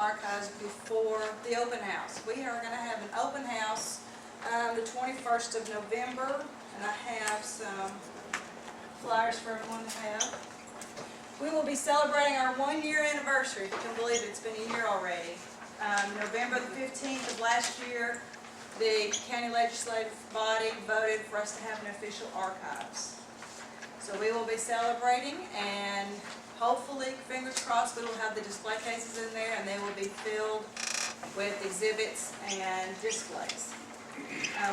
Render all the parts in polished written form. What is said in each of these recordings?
Archives before the open house. We are going to have an open house the 21st of November, and I have some flyers for everyone to have. We will be celebrating our 1-year anniversary. If you can believe it, it's been a year already. November the 15th of last year, the county legislative body voted for us to have an official archives. So we will be celebrating, and hopefully, fingers crossed, we will have the display cases in there, and they will be filled with exhibits and displays.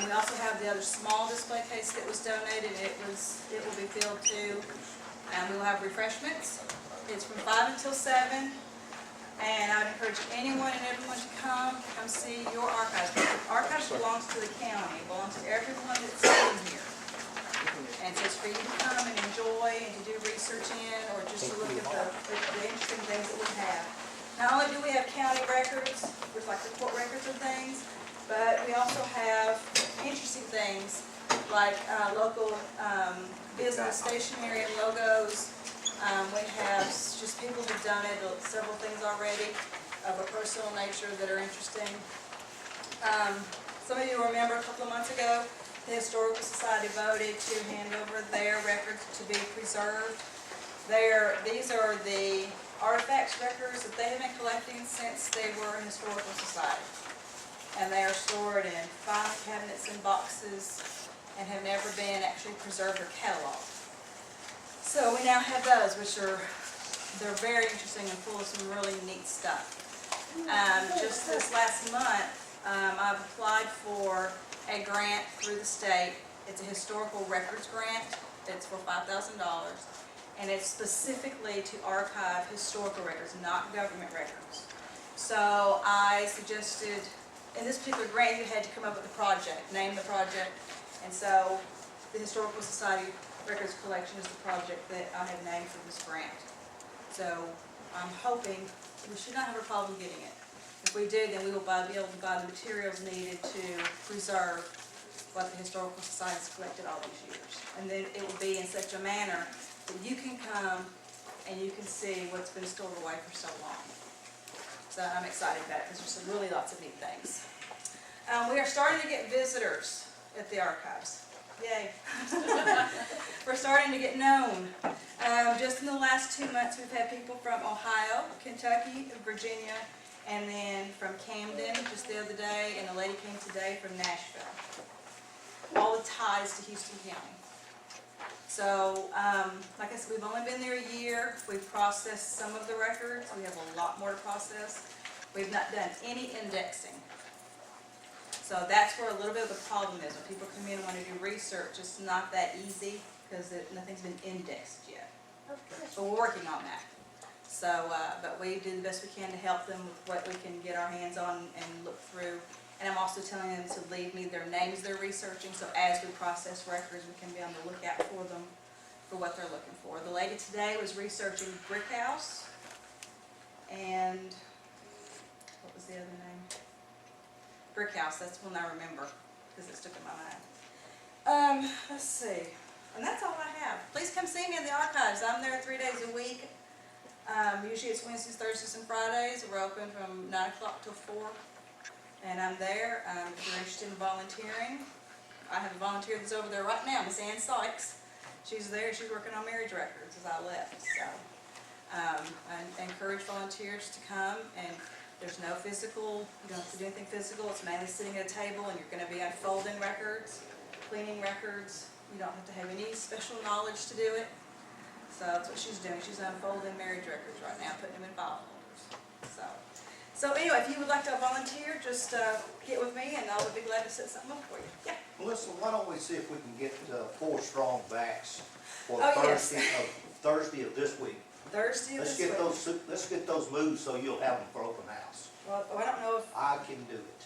We also have the other small display case that was donated. It will be filled too. We will have refreshments. It's from 5 until 7. And I would encourage anyone and everyone to come see your archives. The archives belongs to the county. It belongs to everyone that's sitting here. And so it's for you to come and enjoy and to do research in, or just to look at the interesting things that we have. Not only do we have county records, with like the court records and things, but we also have interesting things like local business stationery and logos. We have just people who've donated several things already of a personal nature that are interesting. Some of you remember a couple of months ago, the Historical Society voted to hand over their records to be preserved. These are the artifacts records that they have been collecting since they were a historical society. And they are stored in filing cabinets and boxes and have never been actually preserved or cataloged. So we now have those, they're very interesting and full of some really neat stuff. Just this last month, I've applied for a grant through the state. It's a historical records grant. It's for $5,000, and it's specifically to archive historical records, not government records. So I suggested, in this particular grant, you had to come up with a project, name the project, and so the Historical Society Records Collection is the project that I have named for this grant. So I'm hoping we should not have a problem getting it. If we do, then we will be able to buy the materials needed to preserve what the Historical Society has collected all these years. And then it will be in such a manner that you can come and you can see what's been stored away for so long. So I'm excited about it because there's really lots of neat things. We are starting to get visitors at the archives. Yay. We're starting to get known. Just in the last 2 months, we've had people from Ohio, Kentucky, Virginia, and then from Camden just the other day, and a lady came today from Nashville. All the ties to Houston County. So, like I said, we've only been there a year. We've processed some of the records. We have a lot more to process. We've not done any indexing. So that's where a little bit of the problem is. When people come in and want to do research, it's not that easy because nothing's been indexed yet. So we're working on that. So, but we do the best we can to help them with what we can get our hands on and look through. And I'm also telling them to leave me their names they're researching, so as we process records, we can be on the lookout for them, for what they're looking for. The lady today was researching Brick House, and what was the other name? Brick House, that's one I remember, because it stuck in my mind. Let's see. And that's all I have. Please come see me in the archives. I'm there 3 days a week. Usually it's Wednesdays, Thursdays, and Fridays. We're open from 9 o'clock till 4. And I'm there. If you're interested in volunteering, I have a volunteer that's over there right now, Miss Ann Sykes. She's there. She's working on marriage records as I left. So I encourage volunteers to come, and there's no physical, you don't have to do anything physical. It's mainly sitting at a table, and you're going to be unfolding records, cleaning records. You don't have to have any special knowledge to do it. So that's what she's doing. She's unfolding marriage records right now, putting them in file folders. So anyway, if you would like to volunteer, just get with me, and I would be glad to set something up for you. Yeah. Melissa, why don't we see if we can get 4 strong backs for yes. Thursday of this week? Thursday of this week. Let's get those moved so you'll have them for open house. Well, I don't know if... I can do it.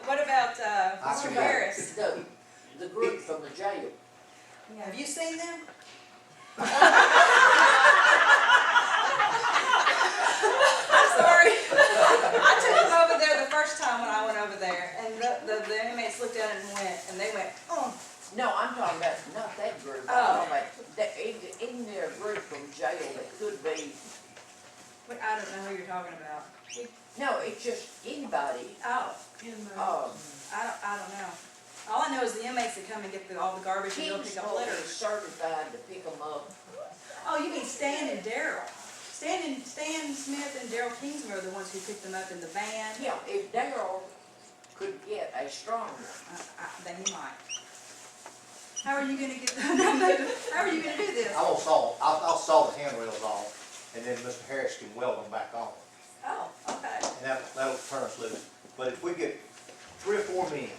what about Mr. Harris? The group from the jail. Yeah. Have you seen them? I'm sorry. I took them over there the first time when I went over there, and the inmates looked at it and they went, oh. No, I'm talking about not that group. Oh. I'm talking about isn't there a group from jail that could be I don't know who you're talking about. No, it's just anybody, Oh, I don't know. All I know is the inmates that come and get all the garbage and go pick up Kingsville is litters. certified to pick them up. Oh, you mean Stan and Daryl? Stan Smith and Daryl Kingsman are the ones who picked them up in the van. Yeah, if Darryl could get a strong one. Then he might. How are you gonna get, how are you gonna do this? I'll saw the handrails off, and then Mr. Harris can weld them back on. Oh, okay. And that'll turn us loose. But if we get 3 or 4 men,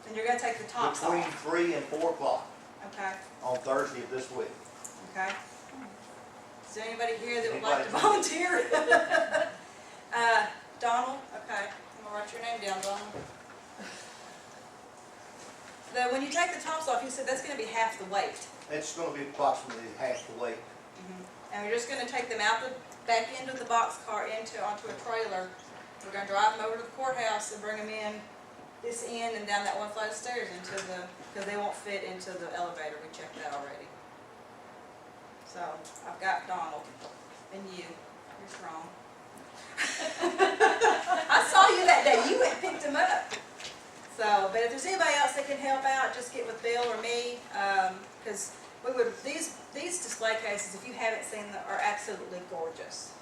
Then you're gonna take the tops between off. 3 and 4 o'clock Okay, on Thursday of this week. okay. Is there anybody here that would like to Anybody? volunteer? Donald, okay. I'm gonna write your name down, Donald. When you take the tops off, you said that's gonna be half the weight. It's gonna be approximately half the weight. And we're just gonna take them out the back end of the boxcar onto a trailer. We're gonna drive them over to the courthouse and bring them in this end and down that one flight of stairs because they won't fit into the elevator. We checked that already. So I've got Donald and you. You're strong. I saw you that day. You went and picked them up. So, but if there's anybody else that can help out, just get with Bill or me, because these display cases, if you haven't seen them, are absolutely gorgeous.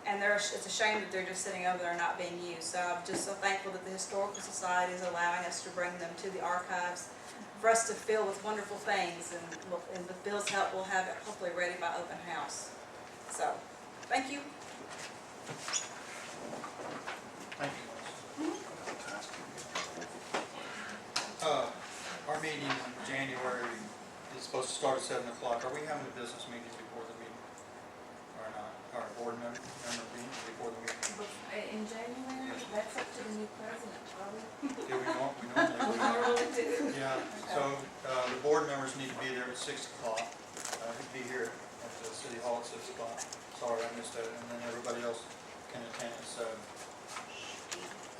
And it's a shame that they're just sitting over there not being used. So I'm just so thankful that the Historical Society is allowing us to bring them to the archives for us to fill with wonderful things. And with Bill's help, we'll have it hopefully ready by open house. So, thank you. Thank you. Our meeting in January is supposed to start at 7 o'clock. Are we having a business meeting before the meeting? Or not? Or a board member meeting before the meeting? In January, that's up to the new president, probably. Do we normally do that? Normally do. Yeah, so the board members need to be there at 6 o'clock. Be here at the city hall at 6 o'clock. Sorry, I missed that. And then everybody else can attend at 7.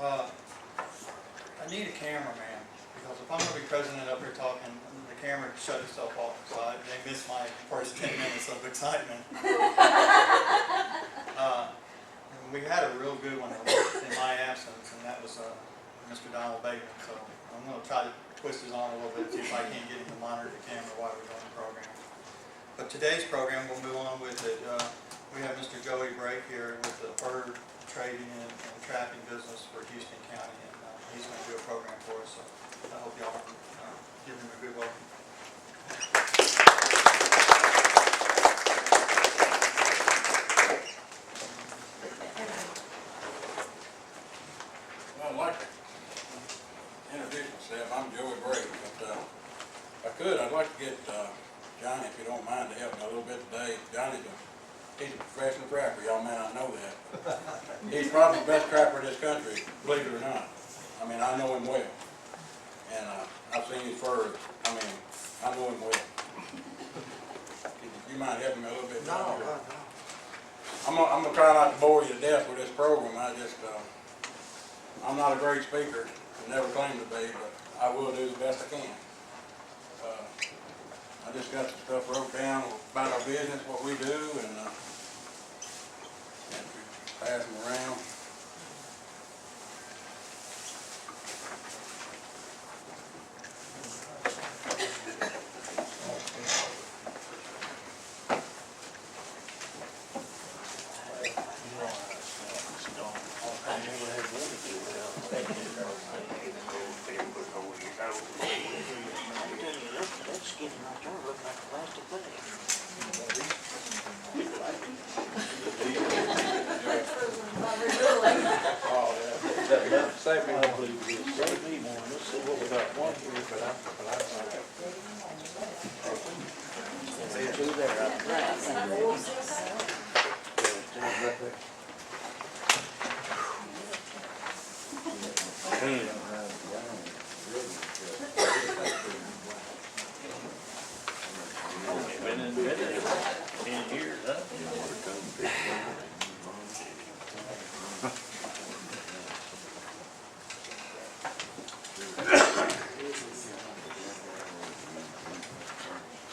I need a cameraman, because if I'm going to be president up here talking, the camera shut itself off, so they miss my first 10 minutes of excitement. We had a real good one in my absence, and that was Mr. Donald Bateman, so I'm going to try to twist his arm a little bit, see if I can't get him to monitor the camera while we're doing the program. But today's program, we'll move on with it. We have Mr. Joey Brake here with the fur trading and trapping business for Houston County, and he's going to do a program for us, so I hope y'all give him a good welcome. Well, I'd like to introduce myself. I'm Joey Brake, but if I could, I'd like to get Johnny, if you don't mind, to help me a little bit today. He's a professional trapper. Y'all may not know that. He's probably the best trapper in this country, believe it or not. I mean, I know him well, and I've seen his furs. I mean, I know him well. You mind helping me a little bit? No. I'm gonna try not to bore you to death with this program. I'm not a great speaker, and never claim to be, but I will do the best I can. I just got some stuff wrote down about our business, what we do, and pass them around.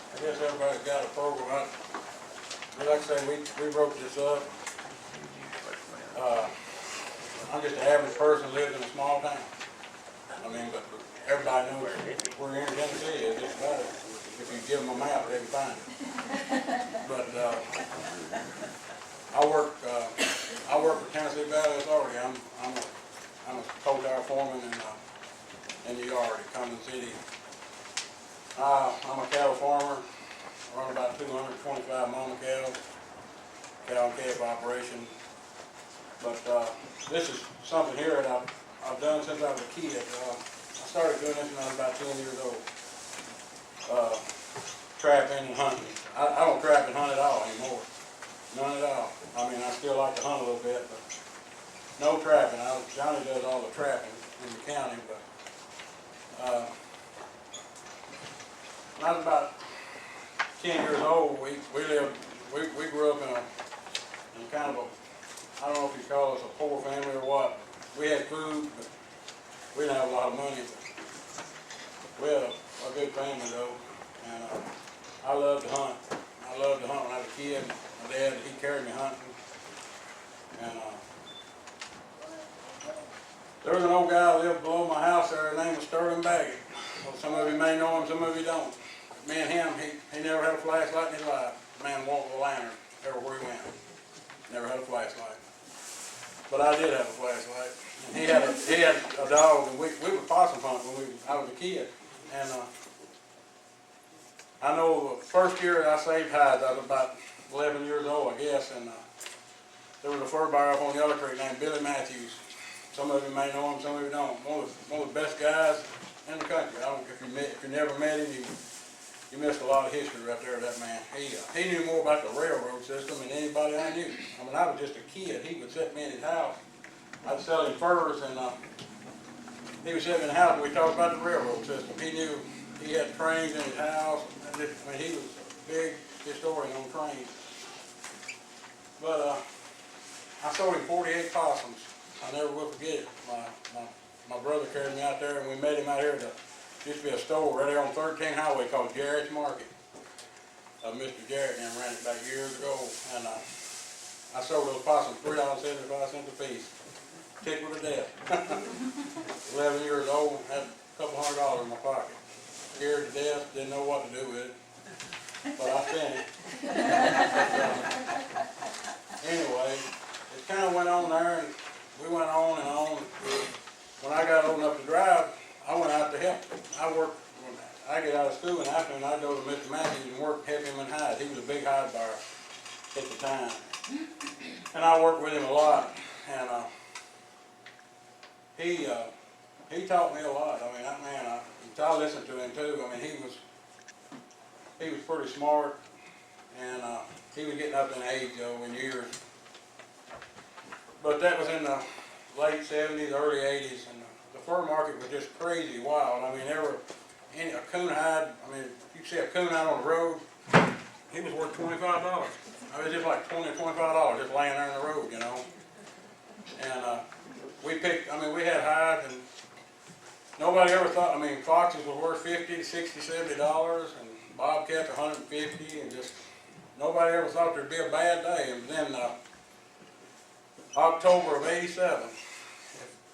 I guess everybody's got a program. Like I say, say, we wrote this up. I'm just an average person, lives in a small town. I mean, but everybody knows we're here in Tennessee, it's just about it. If you give them a map, they can find it. But, I work for Tennessee Valley Authority. I'm a coal tower foreman in the yard at Cummins City. I'm a cattle farmer, run about 225 mama cows, cow and calf operation. But this is something here that I've done since I was a kid. I started doing this when I was about 10 years old. Trapping and hunting. I don't trap and hunt at all anymore. None at all. I mean, I still like to hunt a little bit, but no trapping. Johnny does all the trapping in the county, but when I was about 10 years old, we grew up in kind of a, I don't know if you call us a poor family or what. We had food, but we didn't have a lot of money. But we had a good family though, and I loved to hunt. I loved to hunt when I was a kid. My dad, he carried me hunting, and there was an old guy that lived below my house there. His name was Sterling Baggett. Well, some of you may know him, some of you don't. Me and him, he never had a flashlight in his life. The man walked with a lantern everywhere he went. Never had a flashlight. But I did have a flashlight. And he had a dog, and we would possum hunt when I was a kid. And I know the first year I saved hides, I was about 11 years old, I guess, and there was a fur buyer up on Yellow Creek named Billy Matthews. Some of you may know him, some of you don't. One of the best guys in the country. I don't if you never met him, you missed a lot of history right there, that man. He knew more about the railroad system than anybody I knew. I mean, I was just a kid. He would set me in his house. I'd sell him furs, and he would set me in the house, and we talked about the railroad system. He knew he had trains in his house. I mean, he was a big historian on trains. But I sold him 48 possums. I never will forget it. My brother carried me out there, and we met him out here. There used to be a store right there on 13 Highway called Jarrett's Market. Mr. Jarrett and him ran it back years ago, and I sold those possums $3.75 a piece. Tickled to death. 11 years old, had a couple $100 in my pocket. Scared to death, didn't know what to do with it, but I spent it. Anyway, it kind of went on there, and we went on and on. When I got old enough to drive, I went out to help. When I get out of school in the afternoon, I'd go to Mr. Matthews and work, help him in hides. He was a big hide buyer at the time. And I worked with him a lot. And he taught me a lot. I mean, that man, I listened to him too. I mean, he was pretty smart, and he was getting up in age, though, in years. But that was in the late 70s, early 80s, and the fur market was just crazy wild. I mean, a coon hide, I mean, if you see a coon hide on the road, he was worth $25. I mean, it's just like $20 or $25 just laying there in the road, you know. And we had hides, and nobody ever thought, I mean, foxes were worth $50, $60, $70, and bobcats $150, and just, nobody ever thought there'd be a bad day. And then October of '87,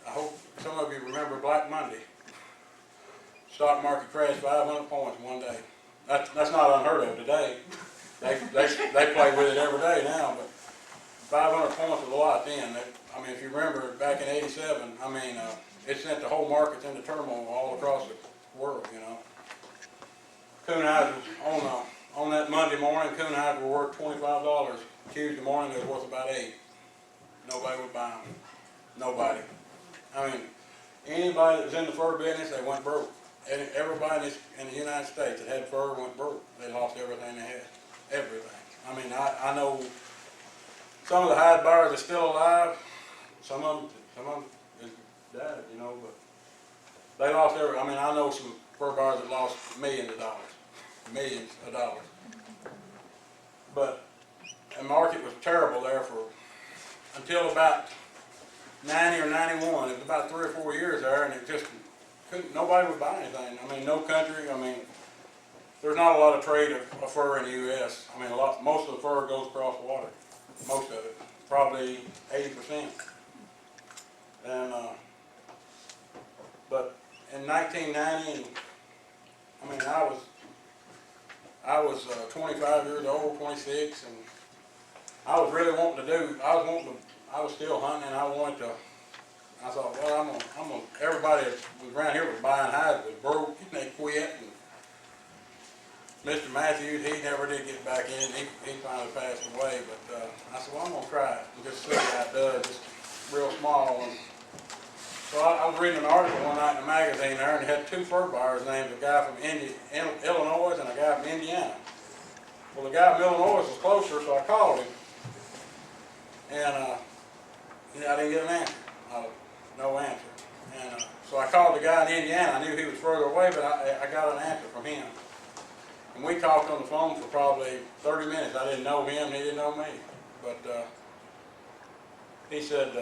I hope some of you remember Black Monday. Stock market crashed 500 points one day. That's not unheard of today. They play with it every day now, but 500 points was a lot then. I mean, if you remember back in '87, I mean, it sent the whole markets into turmoil all across the world, you know. Coon hides was on that Monday morning, coon hides were worth $25. Tuesday morning, they was worth about $8. Nobody would buy them. Nobody. I mean, anybody that was in the fur business, they went broke. And everybody in the United States that had fur went broke. They lost everything they had. Everything. I mean, I know some of the hide buyers are still alive. Some of them is died, you know, but they lost I mean, I know some fur buyers that lost millions of dollars. But the market was terrible there until about 90 or 91. It was about 3 or 4 years there, and it just nobody would buy anything. I mean, no country. I mean, there's not a lot of trade of fur in the U.S. I mean, most of the fur goes across water, most of it, probably 80%. And, but in 1990, I mean, I was 25 years old, 26, and I was really wanting to do, I was still hunting, and I thought, well, everybody that was around here was buying hides, was broke, and they quit, and Mr. Matthews, he never did get back in, he finally passed away, but, I said, well, I'm gonna try it, and just see how it does, just real small, and so I was reading an article one night in a magazine there, and it had two fur buyers named, a guy from Illinois and a guy from Indiana. Well, the guy from Illinois was closer, so I called him, and I didn't get an answer, no answer. And so I called the guy in Indiana. I knew he was further away, but I got an answer from him. And we talked on the phone for probably 30 minutes. I didn't know him, he didn't know me. But he said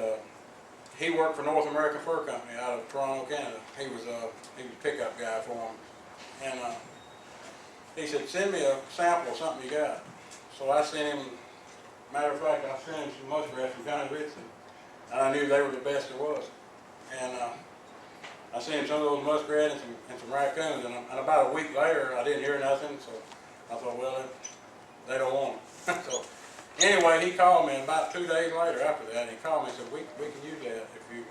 he worked for North American Fur Company out of Toronto, Canada. He was a pickup guy for him. And he said, send me a sample of something you got. So I sent him, matter of fact, I sent him some muskrats from County Richland. And I knew they were the best there was. And I sent him some of those muskrats and some raccoons. And about a week later, I didn't hear nothing. So I thought, well, they don't want them. So anyway, he called me, and about 2 days later after that, he called me and said, we can use that if you.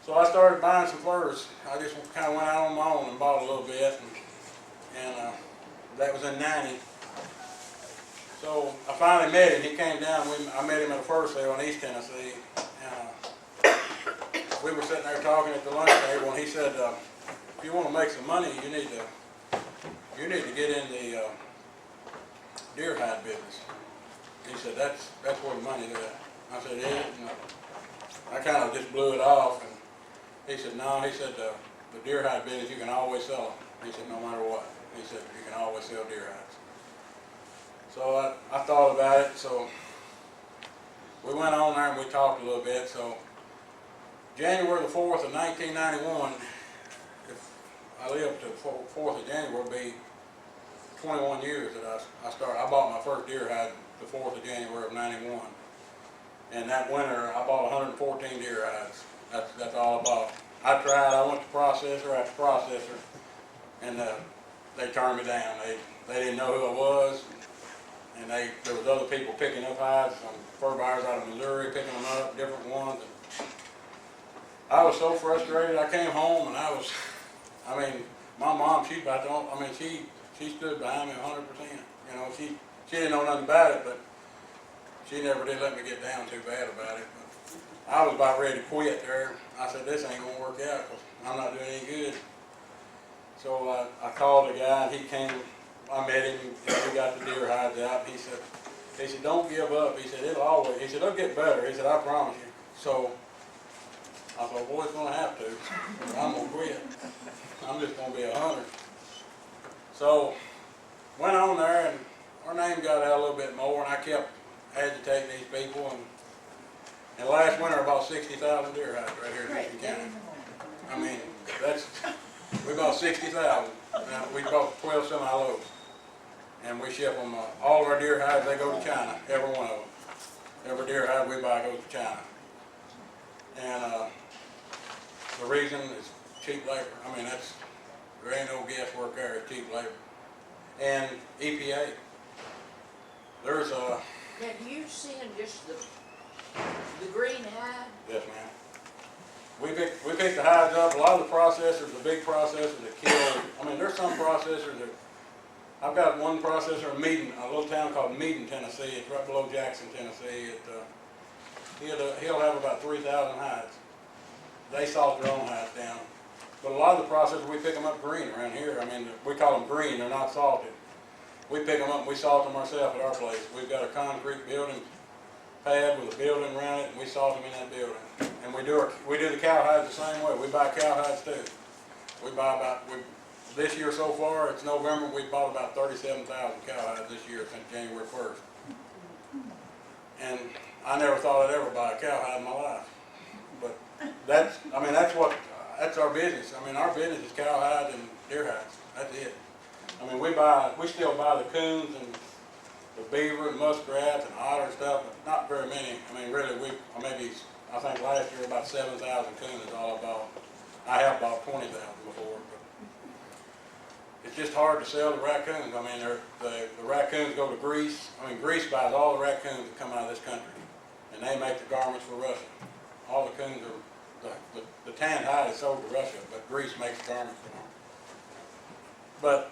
So I started buying some furs. I just kind of went out on my own and bought a little bit. And that was in '90. So I finally met him. He came down. I met him at a fur sale in East Tennessee. And we were sitting there talking at the lunch table, and he said, if you want to make some money, you need to get in the deer hide business. He said, that's where the money's at. I said, yeah. And I kind of just blew it off. And he said, no. He said, the deer hide business, you can always sell them. He said, no matter what. He said, you can always sell deer hides. So I thought about it. So we went on there and we talked a little bit. So January the 4th of 1991, if I live to the 4th of January, will be 21 years that I started. I bought my first deer hide the 4th of January of '91. And that winter, I bought 114 deer hides. That's all I bought. I went to processor after processor, and they turned me down. They didn't know who I was, and there was other people picking up hides, some fur buyers out of Missouri picking them up, different ones. And I was so frustrated. I came home, and I mean, my mom, she stood behind me 100%. You know, she didn't know nothing about it, but she never did let me get down too bad about it. But I was about ready to quit there. I said, this ain't gonna work out because I'm not doing any good. So I called the guy, and he came. I met him, and we got the deer hides out. He said, don't give up. He said, it'll get better. He said, I promise you. So I thought, boy, it's gonna have to. I'm gonna quit. I'm just gonna be a hunter. So went on there, and our name got out a little bit more, and I kept agitating these people, and last winter about 60,000 deer hides right here in Houston County. I mean, we bought 60,000. We bought 12 semi-loads, and we ship them. All of our deer hides, they go to China, every one of them. Every deer hide we buy goes to China, and the reason is cheap labor. I mean, there ain't no guesswork there. It's cheap labor, and EPA. There's a. Can you send just the green hide? Yes, ma'am. We pick the hides up. A lot of the processors, the big processors that kill. I mean, there's some processors that. I've got one processor in Meaden, a little town called Meaden, Tennessee. It's right below Jackson, Tennessee. He'll have about 3,000 hides. They salt their own hides down. But a lot of the processors, we pick them up green around here. I mean, we call them green. They're not salted. We pick them up and we salt them ourselves at our place. We've got a concrete building pad with a building around it, and we salt them in that building. And we do the cow hides the same way. We buy cow hides too. This year so far, it's November, we bought about 37,000 cow hides this year since January 1st. And I never thought I'd ever buy a cow hide in my life. But that's our business. I mean, our business is cow hides and deer hides. That's it. I mean, we still buy the coons and the beaver and muskrats and otter and stuff, but not very many. I mean, really, I think last year about 7,000 coons is all I bought. I have bought 20,000 before, but it's just hard to sell the raccoons. I mean, the raccoons go to Greece. I mean, Greece buys all the raccoons that come out of this country, and they make the garments for Russia. All the coons are, the tanned hide is sold to Russia, but Greece makes the garments for them. But,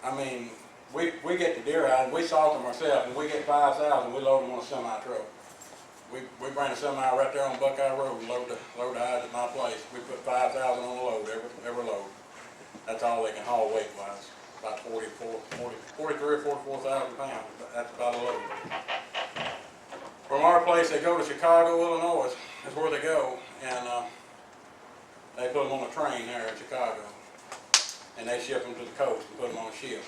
I mean, we get the deer hide, and we salt them ourselves, and we get 5,000, we load them on a semi-truck. We bring a semi right there on Buckeye Road and load the hides at my place. We put 5,000 on the load, every load. That's all they can haul weight-wise, about 43 or 44,000 pounds. That's about a load. From our place, they go to Chicago, Illinois, is where they go, and they put them on a train there in Chicago, and they ship them to the coast and put them on a ship.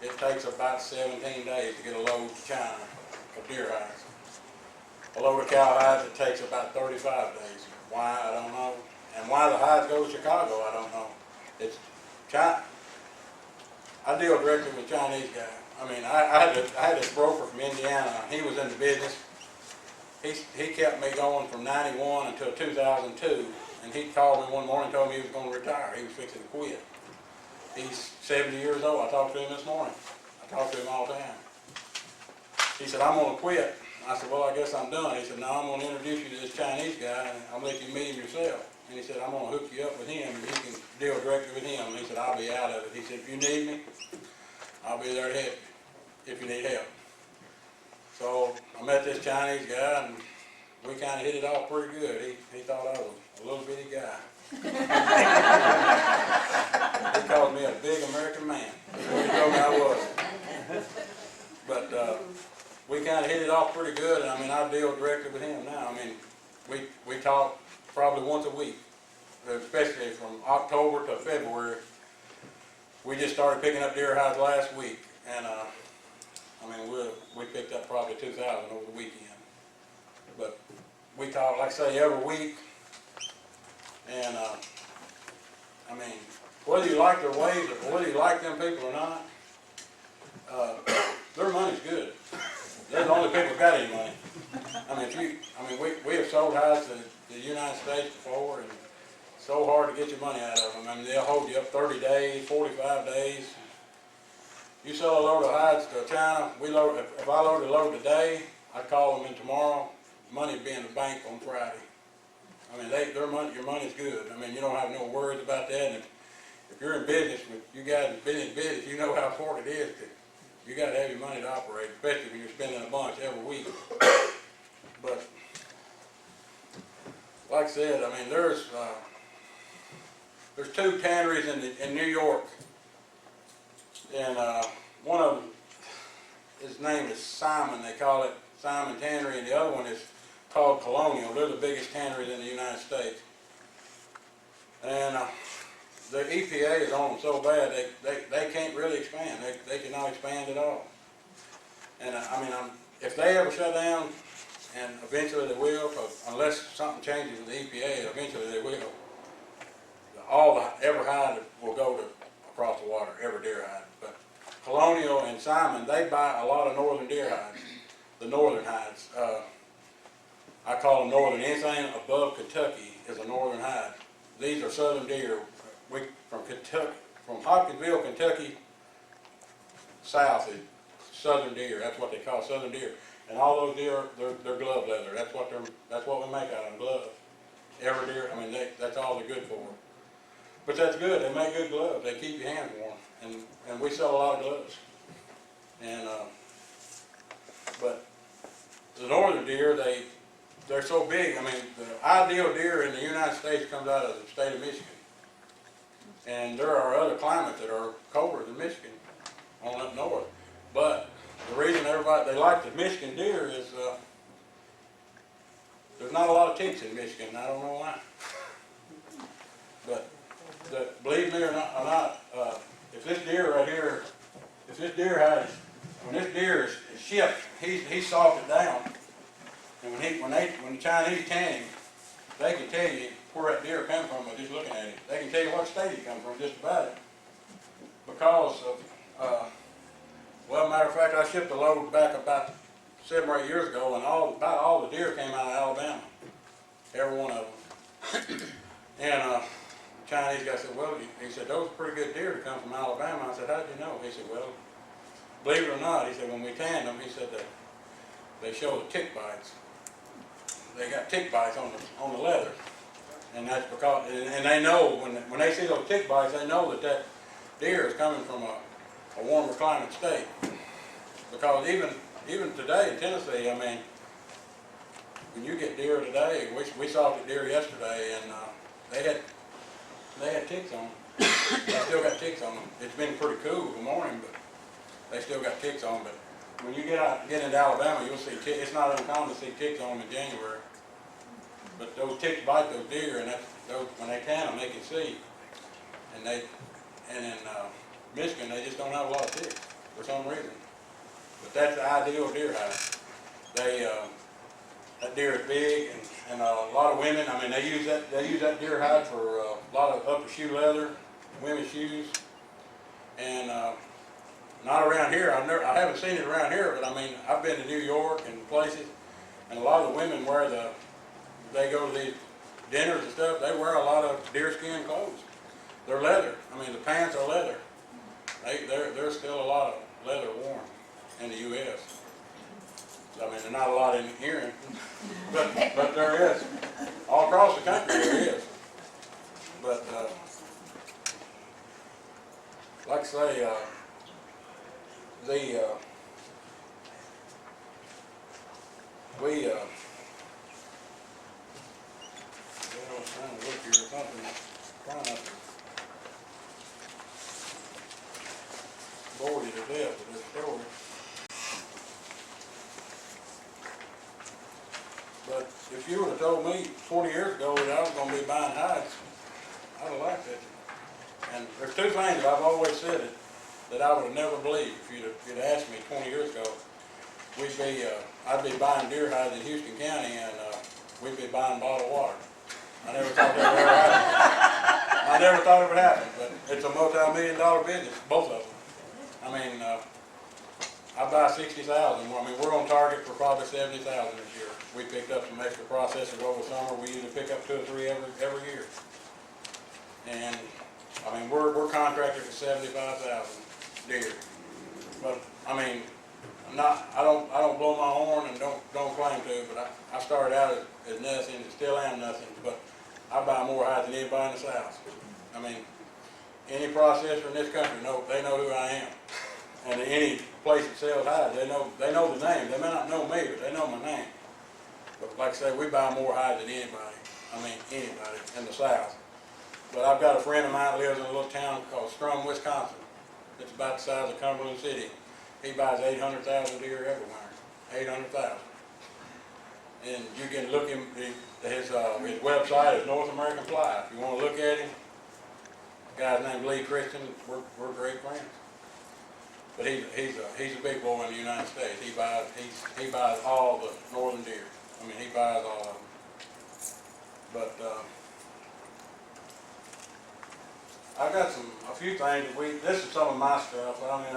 It takes about 17 days to get a load to China of deer hides. A load of cow hides, it takes about 35 days. Why, I don't know. And why the hides go to Chicago, I don't know. It's China. I deal directly with a Chinese guy. I mean, I had this broker from Indiana. He was in the business. He kept me going from 91 until 2002. And he called me one morning and told me he was going to retire. He was fixing to quit. He's 70 years old. I talked to him this morning. I talk to him all the time. He said, I'm going to quit. I said, well, I guess I'm done. He said, no, I'm going to introduce you to this Chinese guy, and I'll let you meet him yourself. And he said, I'm going to hook you up with him, and you can deal directly with him. And he said, I'll be out of it. He said, if you need me, I'll be there to help you, if you need help. So I met this Chinese guy, and we kind of hit it off pretty good. He thought I was a little bitty guy. He called me a big American man. That's what he told me I was. But we kind of hit it off pretty good, and I mean, I deal directly with him now. I mean, we talk probably once a week, especially from October to February. We just started picking up deer hides last week, and I mean, we picked up probably 2,000 over the weekend. But we talk, like I say, every week, and I mean, whether you like their ways or whether you like them people or not, their money's good. They're the only people who got any money. I mean, we have sold hides to the United States before, and it's so hard to get your money out of them. I mean, they'll hold you up 30 days, 45 days. You sell a load of hides to China, if I load a load today, I call them in tomorrow, money would be in the bank on Friday. I mean, your money's good. I mean, you don't have no worries about that. And if you're in business, with you guys in business, you know how important it is you got to have your money to operate, especially when you're spending a bunch every week. But like I said, I mean, there's 2 tanneries in New York, and one of them, his name is Simon. They call it Simon Tannery, and the other one is called Colonial. They're the biggest tanneries in the United States. And the EPA is on them so bad, they can't really expand. They cannot expand at all. And I mean, if they ever shut down, and eventually they will, unless something changes with the EPA, eventually they will, every hide will go across the water, every deer hide. But Colonial and Simon, they buy a lot of northern deer hides, the northern hides. I call them northern. Anything above Kentucky is a northern hide. These are southern deer. From Hopkinsville, Kentucky, south is southern deer. That's what they call southern deer. And all those deer, they're glove leather. That's what we make out of them, gloves. Every deer, I mean, that's all they're good for. But that's good. They make good gloves. They keep your hands warm. And we sell a lot of gloves. And but the northern deer, they're so big. I mean, the ideal deer in the United States comes out of the state of Michigan. And there are other climates that are colder than Michigan on up north. But the reason they like the Michigan deer is there's not a lot of ticks in Michigan, and I don't know why. But believe me or not, if this deer right here, when this deer is shipped, he's salted down. And when the Chinese tan him, they can tell you where that deer comes from by just looking at it. They can tell you what state he comes from just about it. because of, well, matter of fact, I shipped a load back about 7 or 8 years ago, and about all the deer came out of Alabama, every one of them. And Chinese guy said, well, he said, those are pretty good deer to come from Alabama. I said, how did you know? He said, well, believe it or not, he said, when we tanned them, he said that they show the tick bites. They got tick bites on the leather. And that's because, and they know, when they see those tick bites, they know that deer is coming from a warmer climate state. Because even today in Tennessee, I mean, when you get deer today, we saw the deer yesterday, and they had ticks on them. They still got ticks on them. It's been pretty cool in the morning, but they still got ticks on them. But when you get into Alabama, you'll see ticks. It's not uncommon to see ticks on them in January. But those ticks bite those deer, and when they tan them, they can see. And in Michigan, they just don't have a lot of ticks for some reason. But that's the ideal deer hide. That deer is big, and a lot of women, I mean, they use that deer hide for a lot of upper shoe leather, women's shoes. And not around here. I haven't seen it around here, but I mean, I've been to New York and places, and a lot of the women they go to these dinners and stuff, they wear a lot of deerskin clothes. They're leather. I mean, the pants are leather. There's still a lot of leather worn in the U.S. I mean, there's not a lot in here, but there is. All across the country there is. But like I say, I was trying to look here or something, trying not to bore you to death with this story. But if you would have told me 20 years ago that I was going to be buying hides, I'd have laughed at you. And there's two things I've always said that I would have never believed if you'd asked me 20 years ago. I'd be buying deer hides in Houston County, and we'd be buying bottled water. I never thought that would ever happen. I never thought it would happen, but it's a multi-million-dollar business, both of them. I mean, I buy 60,000. I mean, we're on target for probably 70,000 this year. We picked up some extra processors over the summer. We usually pick up 2 or 3 every year. And I mean, we're contracted for 75,000 deer. But I mean, I don't blow my horn and don't claim to, but I started out as nothing and still am nothing. But I buy more hides than anybody in the South. I mean, any processor in this country they know who I am. And any place that sells hides, they know the name. They may not know me, but they know my name. But like I say, we buy more hides than anybody. I mean, anybody in the South. But I've got a friend of mine that lives in a little town called Strum, Wisconsin. It's about the size of Cumberland City. He buys 800,000 deer every winter. 800,000. And you can look him. His website is North American Fly. If you want to look at him, the guy's named Lee Christian. We're great friends. But he's a big boy in the United States. He buys all the northern deer. I mean, he buys all of them. But I've got a few things. This is some of my stuff. But I mean,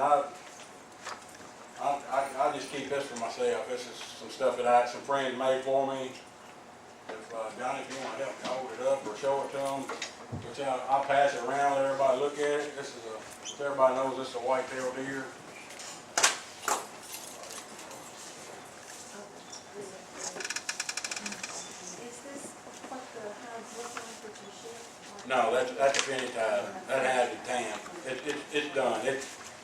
I just keep this for myself. This is some stuff that some friends made for me. If Johnny, if you want to help me hold it up or show it to them, which I'll pass it around, let everybody look at it. This is so everybody knows this is a white-tailed deer. Is this what the hides look like that you ship? No, that's a finished hide. That hide is tan. It's done.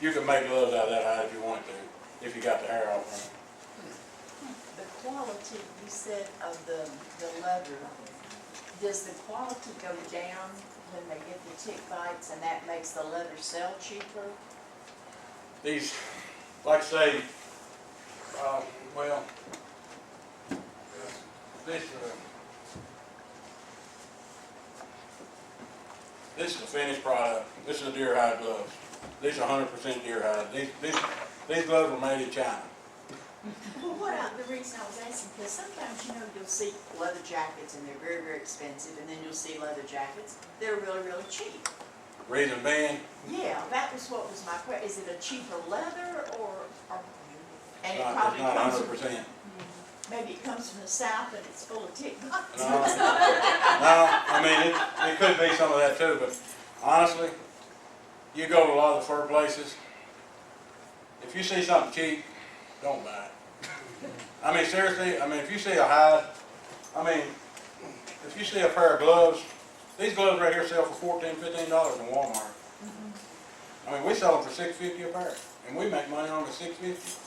You can make gloves out of that hide if you want to, if you got the hair off from it. The quality, you said, of the leather, does the quality go down when they get the tick bites and that makes the leather sell cheaper? These, like I say, well, this is a finished product. This is a deer hide gloves. These are 100% deer hide. These gloves were made in China. Well, the reason I was asking, because sometimes, you'll see leather jackets and they're very, very expensive, and then you'll see leather jackets that are really, really cheap. Reason being, Yeah, that was what was my question. Is it a cheaper leather or, and it's it not, probably it's not comes, 100%. maybe it comes from the south and it's full of tick bites. No, I mean, it could be some of that too, but honestly, you go to a lot of the fur places, if you see something cheap, don't buy it. I mean, seriously, I mean, if you see a hide, I mean, if you see a pair of gloves, these gloves right here sell for $14, $15 in Walmart. I mean, we sell them for $6.50 a pair, and we make money on the $6.50.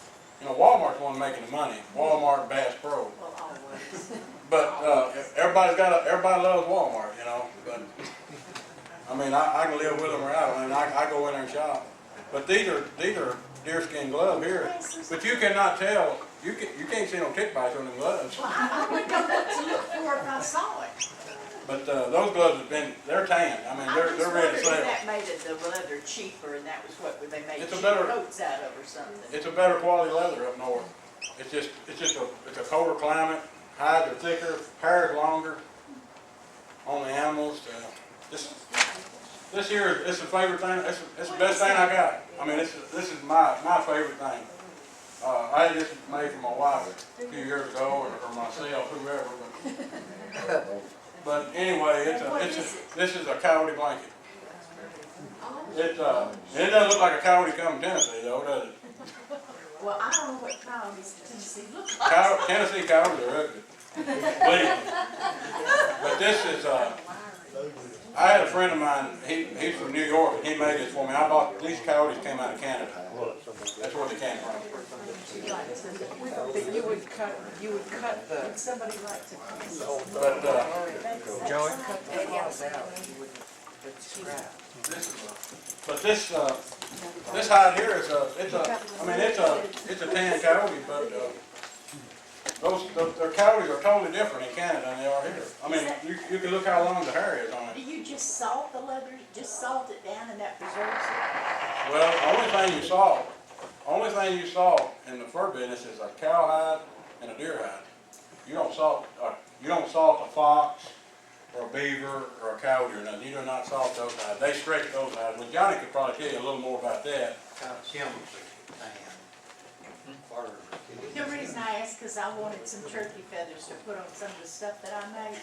You know, Walmart's the one making the money. Walmart, Bass Pro. Well, always. But everybody loves Walmart, you know. But I mean, I can live with them or out. I mean, I go in there and shop. But these are deerskin gloves here. But you cannot tell. You can't see no tick bites on the gloves. Well, I wouldn't know what to look for if I saw it. But those gloves they're tanned. I mean, they're ready to I just wondered sell. if that made it the leather cheaper, and that was what they made It's a cheap better- coats out of or something. It's a better quality leather up north. It's a colder climate. Hides are thicker, hair is longer on the animals. This here is the favorite thing. It's the best thing I got. I mean, this is my favorite thing. I had this made for my wife a few years ago, or myself, whoever. But anyway, this is a coyote blanket. It doesn't look like a coyote coming from Tennessee, though, does it? Well, I don't know what coyotes in Tennessee look like. Tennessee coyotes are ugly. Believe me. But this is, I had a friend of mine, he's from New York, and he made this for me. These coyotes came out of Canada. That's where they came from. But you would cut the. Would somebody like to? But, Joey? Cut the claws out, you would put scrap. this hide here is it's a tan coyote, but, their coyotes are totally different in Canada than they are here. I mean, you can look how long the hair is on Do it. you just salt the leather, just salt it down and that preserves it? Well, only thing you salt in the fur business is a cowhide and a deer hide. You don't salt a fox or a beaver or a coyote or nothing. You do not salt those hides. They stretch those hides. Well, Johnny could probably tell you a little more about that. The reason I asked, because I wanted some turkey feathers to put on some of the stuff that I made.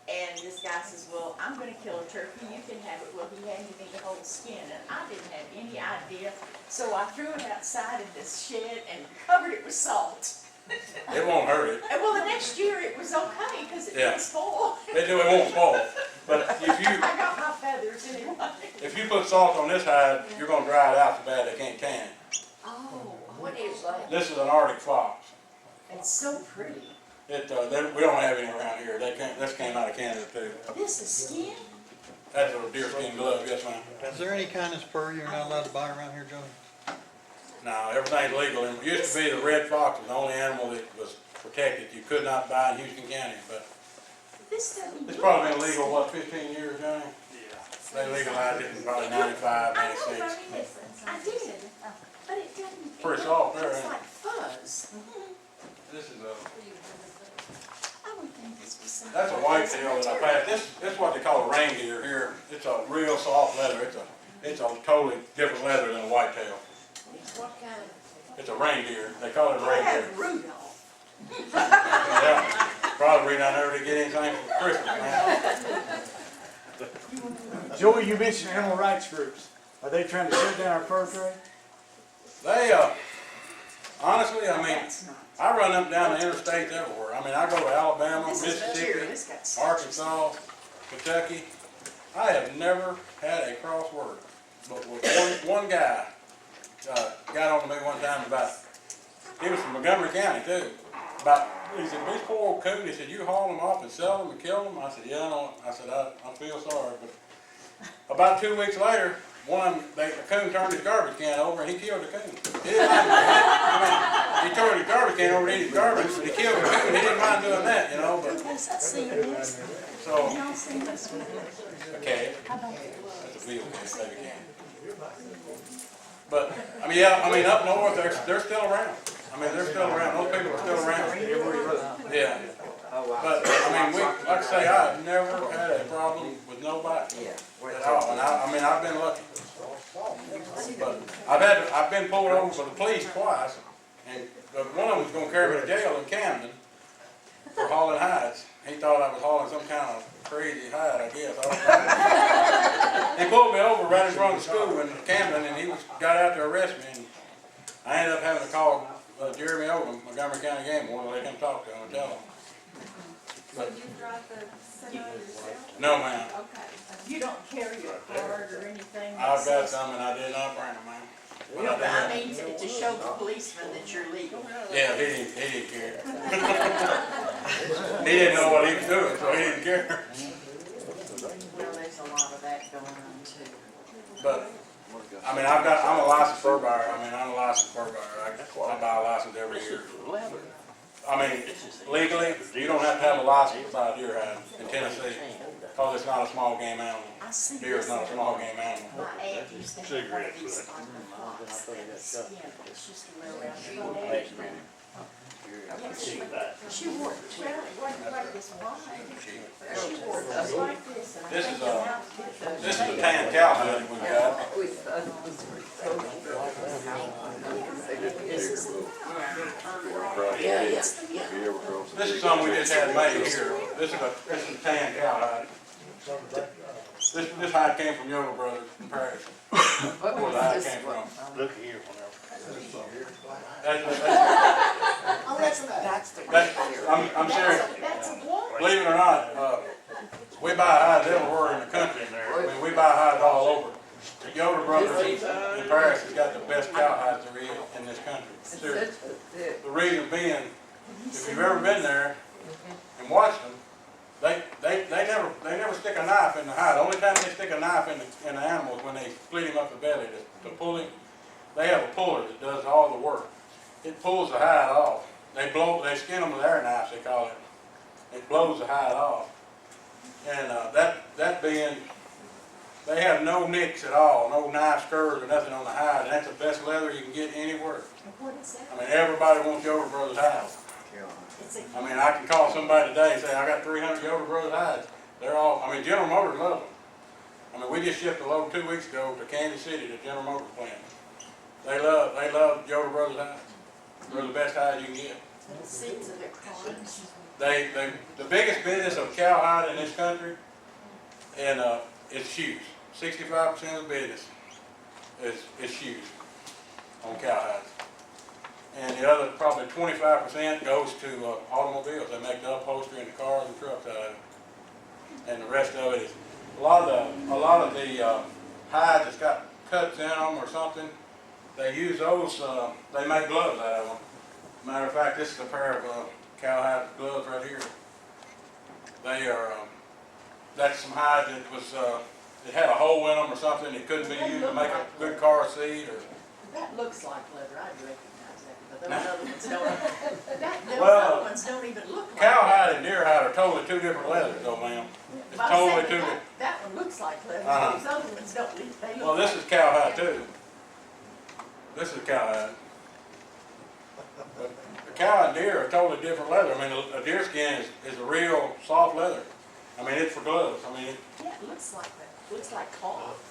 And this guy says, well, I'm gonna kill a turkey, you can have it. Well, he handed me the whole skin, and I didn't have any idea. So I threw it outside in this shed and covered it with salt. It won't hurt it. And well, the next year it was okay, because it Yeah. didn't spoil. It won't spoil. But I got my feathers anyway. if you put salt on this hide, you're gonna dry it out so bad they can't tan it. Oh, what is that? This is an Arctic fox. It's so pretty. We don't have any around here. This came out of Canada too. This is skin? That's a deerskin glove, yes ma'am. Is there any kind of spur you're not allowed to buy around here, Joey? No, everything's legal. It used to be the red fox was the only animal that was protected. You could not buy in Houston County, but This doesn't it's look probably been like legal, what, 15 years, Johnny? They legalized it in probably 95, I know, 96. Bernie, I did, but it doesn't. Pretty soft there, It's ain't it? like fuzz. This is I would think this was something. that's a whitetail that I passed. This is what they call a reindeer here. It's a real soft leather. It's a totally different leather than a whitetail. What kind of? It's a reindeer. They call it a I reindeer. have Rudolph. Yeah, probably down there to get anything for Christmas, man. Joey, you mentioned animal rights groups. Are they trying to shut down our fur trade? They, honestly, I mean, That's not. I run up and down the interstates everywhere. I mean, I go to Alabama, This is Mississippi, material. It's got such- Arkansas, Kentucky. I have never had a crossword, but with one guy, got on to me one time about, he was from Montgomery County too, he said, these poor old coon, he said, you haul them off and sell them and kill them? I said, yeah, I know. I said, I feel sorry, but about 2 weeks later, the coon turned his garbage can over and he killed the coon. He didn't mind, I mean, he turned his garbage can over to eat his garbage, but he killed the coon. He didn't mind doing that, you know, but, Yes, I've seen this. so, Y'all seen this one? a cat, How about that's a field cat, baby cat. But, I mean, yeah, I mean, up north, they're still around. I mean, they're still around, those people are still around. Yeah. But, I mean, like I say, I've never had a problem with nobody at all. And I mean, I've been pulled over for the police twice, and one of them was gonna carry me to jail in Camden for hauling hides. He thought I was hauling some kind of crazy hide, I guess. I don't know. He pulled me over right in front of the school in Camden, and he got out to arrest me, and I ended up having to call Jeremy Odom, Montgomery County Game Warden, to let him talk to him and tell him. So you drive the semi yourself? No, ma'am. Okay. You don't carry a card or anything? that I've got says- some, and I did not bring them, ma'am. But No, I but I did. mean, to show the policeman that you're legal. Yeah, he didn't care. He didn't know what he was doing, so he didn't care. Well, there's a lot of that going on too. But, I mean, I'm a licensed fur buyer. I mean, I'm a licensed fur buyer. I buy a license every year. I mean, legally, you don't have to have a license to buy a deer hide in Tennessee, because it's not a small game animal. I see Deer is this. not a small game animal. My aunt used to have one of these on the box, and the skin, it's just a real round neck. Yeah, she wore it, well, it wasn't like this wide. She wore it just like this, and I This think is the a- outfit does. This is a tan cowhide we got. This is something we just had made here. This is a tan cowhide. This hide came from Yoder Brothers in Paris. Where the hide came from. Look here, Oh, that's the I'm serious. That's a what? Believe it or not, we buy hides everywhere in the country. I mean, we buy hides all over. The Yoder Brothers in Paris has got the best cowhides there is in this country. Seriously. The reason being, if you've ever been there and watched them, they never stick a knife in the hide. The only time they stick a knife in the animal is when they split him up the belly to pull him. They have a puller that does all the work. It pulls the hide off. They skin them with air knives, they call it. It blows the hide off. And that being, they have no nicks at all, no knife scurs or nothing on the hide. And that's the best leather you can get anywhere. What is that? I mean, everybody wants Yoder Brothers hides. It's a, I mean, I can call somebody today and say, I got 300 Yoder Brothers hides. They're all, I mean, General Motors loves them. I mean, we just shipped a load 2 weeks ago to Kansas City to General Motors plant. They love Yoder Brothers hides. They're the best hides you can get. the seats of their cars. The biggest business of cowhide in this country, and is shoes. 65% of the business is shoes on cowhides. And the other, probably 25% goes to automobiles. They make the upholstery in the cars and trucks out of it. And the rest of it is, a lot of the hides that's got cuts in them or something, they use those, they make gloves out of them. Matter of fact, this is a pair of cowhide gloves right here. They are, that's some hide that was, it had a hole in them or something. It couldn't be used to make a good car seat or. That looks like leather, I'd recognize that, but those other ones don't. Those Well, other ones don't even look like. Cowhide and deer hide are totally two different leathers though, ma'am. It's But I totally said two that- different. That one looks like leather, Uh-huh. those other ones don't, they look. Well, this is cowhide too. This is cowhide. But the cow and deer are totally different leather. I mean, a deer skin is a real soft leather. I mean, it's for gloves. I mean, Yeah, it looks like that, looks like cloth.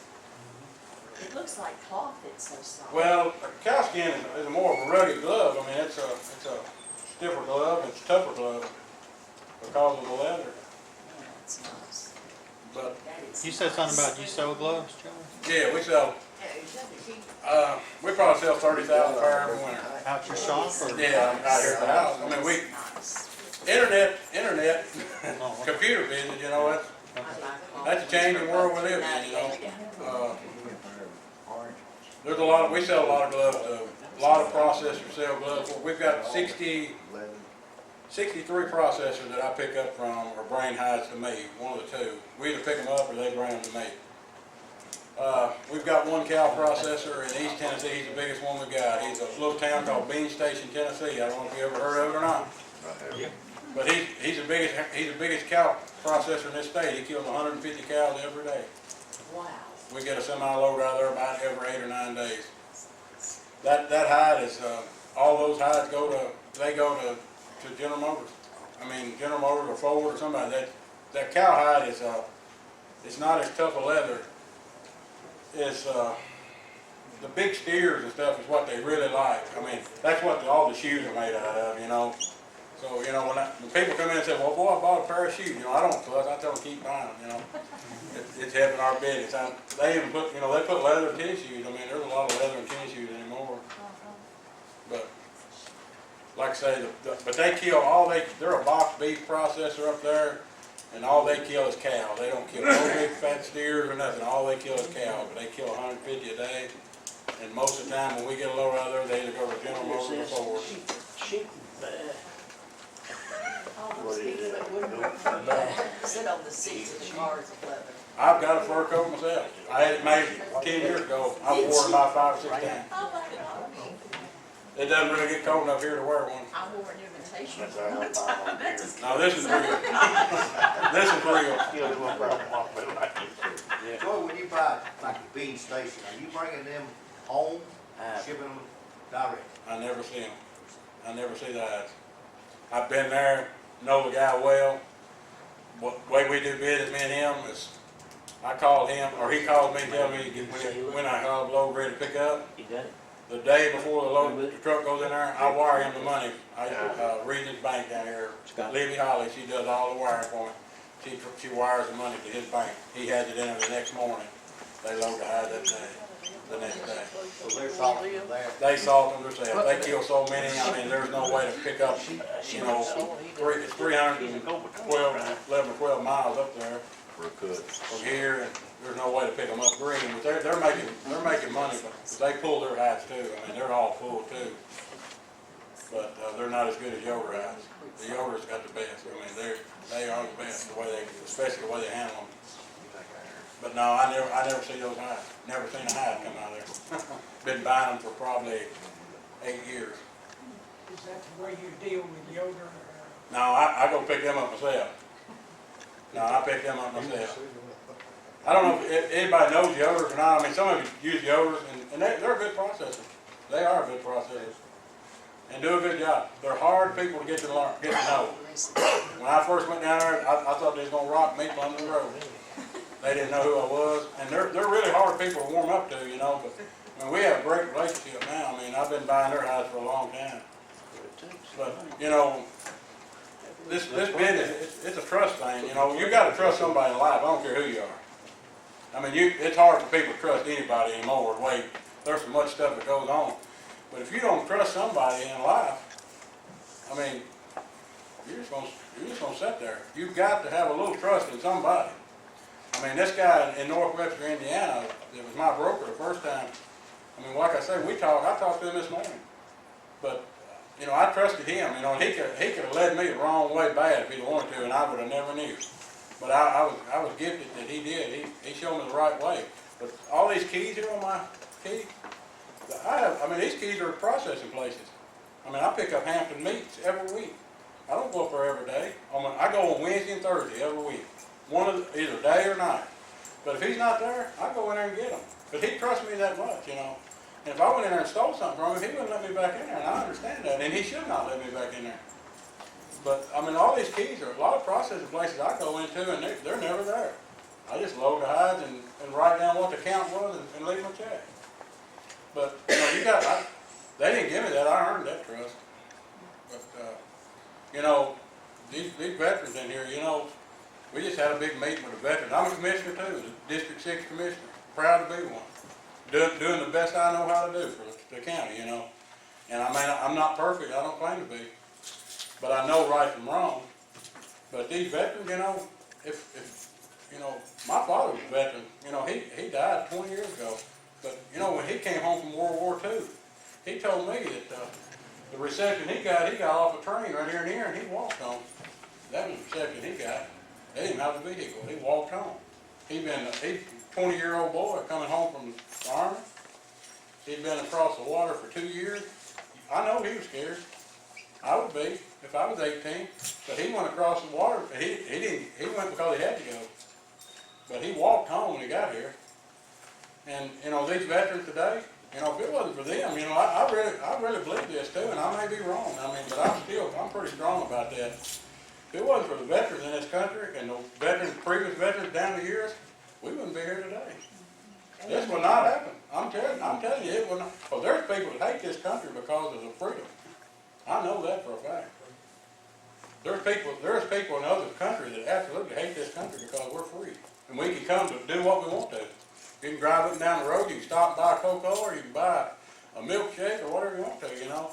It looks like cloth, it's so soft. well, a cow skin is more of a rugged glove. I mean, it's a stiffer glove, it's a tougher glove because of the leather. Yeah, it's nice. But That is You said something nice. about you sew gloves, Joey? yeah, we sell. Yeah, is that the key? We probably sell 30,000 pair every winter. Out your shop or? Yeah, out here at the house. I mean, we Nice. internet, Oh, what- computer business. You know, I like all that's a those changing world we live in. You know, there's a lot. We sell a lot of gloves. A lot of processors sell gloves. We've got 63 processors that I pick up from or bring hides to me. One of the two. We either pick them up or they bring them to me. We've got one cow processor in East Tennessee. He's the biggest one we got. He's a little town called Bean Station, Tennessee. I don't know if you ever heard of it or not. But he's the biggest cow processor in this state. He kills 150 cows every day. Wow. We get a semi-load out there about every 8 or 9 days. That hide is, all those hides go to General Motors. I mean, General Motors or Ford or somebody. That cow hide is, it's not as tough a leather. It's the big steers and stuff is what they really like. I mean, that's what all the shoes are made out of, you know. So, you know, when people come in and say, well, boy, I bought a pair of shoes, you know, I don't fuss, I tell them keep buying them, you know. It's helping our business. They even put, you know, they put leather and tennis shoes. I mean, there's a lot of leather and tennis shoes anymore. But, like I say, but they kill they're a box beef processor up there, and all they kill is cow. They don't kill no big fat steers or nothing. All they kill is cow, but they kill 150 a day. And most of the time when we get a load out of there, they either go to General Motors or Ford. All those people that wouldn't sit on the seats of the cars of leather. I've got a fur coat myself. I had it made 10 years ago. I wore it about 5 or 6 times. Oh my God. It doesn't really get cold enough here to wear one. I wore an invitation one time. That's just. No, this is real. This is real. Joey, when you buy like a bean station, are you bringing them home, shipping them direct? I never see him. I never see the eyes. I've been there, know the guy well. What way we do business, me and him, is I call him, or he calls me, tell me when I have a load ready to pick up. The day before the truck goes in there, I wire him the money. Regions Bank down here, Libby Holly, she does all the wiring for me. She wires the money to his bank. He has it in there the next morning. They load the hide that day, the next day. So they're salting them there. They salt them themselves. They kill so many, I mean, there's no way to pick up, you know, it's 312, 11 or 12 miles up there from here, and there's no way to pick them up green. But they're making money, but they pull their hides too. I mean, they're all full too. But they're not as good as Yoder hides. The Yoder's got the best. I mean, they are the best, especially the way they handle them. But no, I never see those hides. Never seen a hide come out of there. Been buying them for probably 8 years. Is that the way you deal with Yoder? No, I go pick them up myself. No, I pick them up myself. I don't know if anybody knows Yoders or not. I mean, some of you use Yoders, and they're a good processor. They are a good processor. And do a good job. They're hard people to get to know. When I first went down there, I thought they was going to rock me on the road. They didn't know who I was. And they're really hard people to warm up to, you know. But I mean, we have a great relationship now. I mean, I've been buying their hides for a long time. But, you know, this business, it's a trust thing. You know, you got to trust somebody in life. I don't care who you are. I mean, it's hard for people to trust anybody anymore. The way there's so much stuff that goes on. But if you don't trust somebody in life, I mean, you're just gonna sit there. You've got to have a little trust in somebody. I mean, this guy in Northwestern Indiana, that was my broker the first time. I mean, like I say, I talked to him this morning. But you know, I trusted him. You know, and he could have led me the wrong way bad if he'd wanted to, and I would have never knew. But I was gifted that he did. He showed me the right way. But all these keys here on my key. I mean, these keys are processing places. I mean, I pick up Hampton meats every week. I don't go up there every day. I go on Wednesday and Thursday every week. Either day or night. But if he's not there, I go in there and get them. But he trusts me that much, you know. And if I went in there and stole something from him, he wouldn't let me back in there, and I understand that. And he should not let me back in there. But, I mean, all these keys are a lot of processing places I go into, and they're never there. I just load the hides and write down what the count was and leave them a check. But, you know, they didn't give me that. I earned that trust. But, you know, these veterans in here, you know, we just had a big meeting with the veterans. I'm a commissioner too, the District 6 commissioner. Proud to be one. Doing the best I know how to do for the county, you know. And I mean, I'm not perfect. I don't claim to be. But I know right from wrong. But these veterans, you know, if you know, my father was a veteran. You know, he died 20 years ago. But, you know, when he came home from World War II, he told me that the reception he got off a train right here and here, and he walked home. That was the reception he got. They didn't have a vehicle. He walked home. He's a 20-year-old boy coming home from the Army. He'd been across the water for 2 years. I know he was scared. I would be if I was 18. But he went across the water. He went because he had to go. But he walked home when he got here. And, you know, these veterans today, you know, if it wasn't for them, you know, I really believe this too, and I may be wrong. I mean, but I'm pretty strong about that. If it wasn't for the veterans in this country and the previous veterans down the years, we wouldn't be here today. This will not happen. I'm telling you, it will not. Well, there's people that hate this country because of the freedom. I know that for a fact. There's people in other countries that absolutely hate this country because we're free. And we can come to do what we want to. You can drive up and down the road, you can stop and buy a Coca-Cola, or you can buy a milkshake or whatever you want to, you know.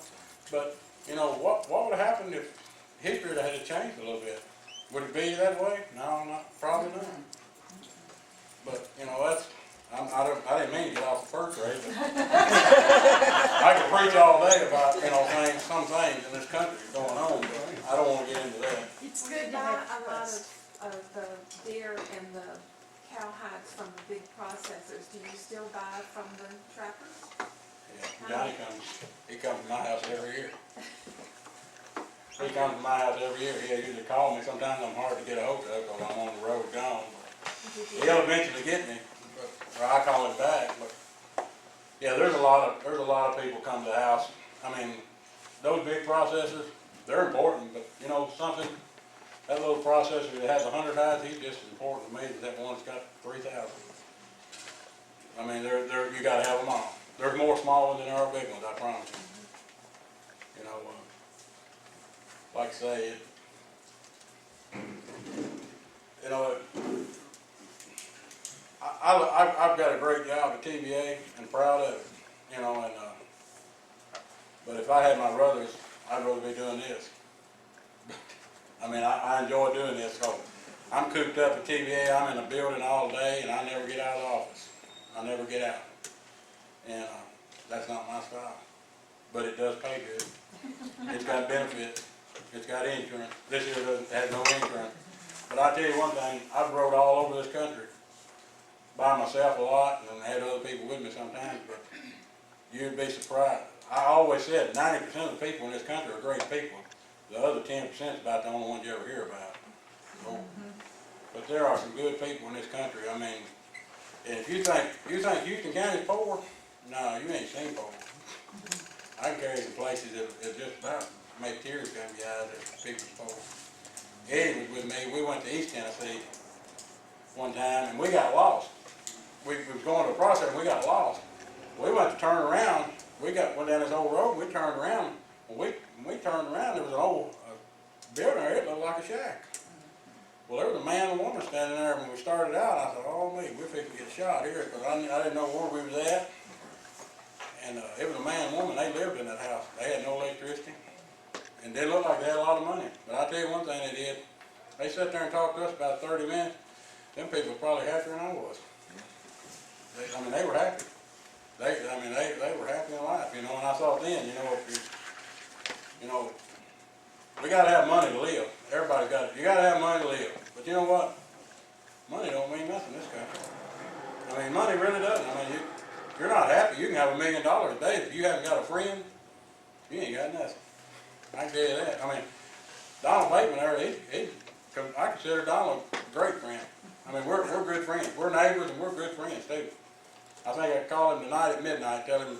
But, you know, what would have happened if history had changed a little bit? Would it be that way? No, probably not. But, you know, I didn't mean to get off the first grade, but I could preach all day about, you know, some things in this country going on, but I don't want to get into that. It's We good to buy have a lot us. of the deer and the cow hides from the big processors. Do you still buy from the trappers? Yeah, Johnny he comes to my house every year. He comes to my house every year. He'll usually call me. Sometimes I'm hard to get a hold of because I'm on the road gone. He'll eventually get me, or I call him back. But yeah, there's a lot of people come to the house. I mean, those big processors, they're important, but you know something, that little processor that has 100 hides, he's just as important to me as that one that's got 3,000. I mean, you got to have them all. There's more small ones than there are big ones, I promise you. You know, like I say, you know, I've got a great job at TVA and proud of it, you know, and but if I had my brothers, I'd rather be doing this. I mean, I enjoy doing this because I'm cooped up at TVA. I'm in a building all day, and I never get out of the office. I never get out, and that's not my style. But it does pay good. It's got benefits. It's got insurance. This here has no insurance. But I tell you one thing, I've rode all over this country by myself a lot, and had other people with me sometimes, but you'd be surprised. I always said 90% of the people in this country are great people. The other 10% is about the only ones you ever hear about. So, but there are some good people in this country. I mean, and if you think Houston County's poor, no, you ain't seen poor. I can carry you to places that just about make tears come to your eyes at people's poor. Eddie was with me. We went to East Tennessee one time, and we got lost. We was going to a process, and we got lost. We went to turn around. We went down this old road, and we turned around. When we turned around, there was an old building there. It looked like a shack. Well, there was a man and a woman standing there. When we started out, I thought, oh, me, we're fixing to get shot here, because I didn't know where we was at. And it was a man and woman. They lived in that house. They had no electricity. And they looked like they had a lot of money. But I'll tell you one thing they did. They sat there and talked to us about 30 minutes. Them people were probably happier than I was. I mean, they were happy. They were happy in life, you know. And I thought then, you know, we got to have money to live. Everybody's got it. You got to have money to live. But you know what? Money don't mean nothing in this country. I mean, money really doesn't. I mean, you're not happy. You can have $1 million a day. If you haven't got a friend, you ain't got nothing. I can tell you that. I mean, Donald Bateman there, I consider Donald a great friend. I mean, we're good friends. We're neighbors and we're good friends too. I think I called him tonight at midnight, tell him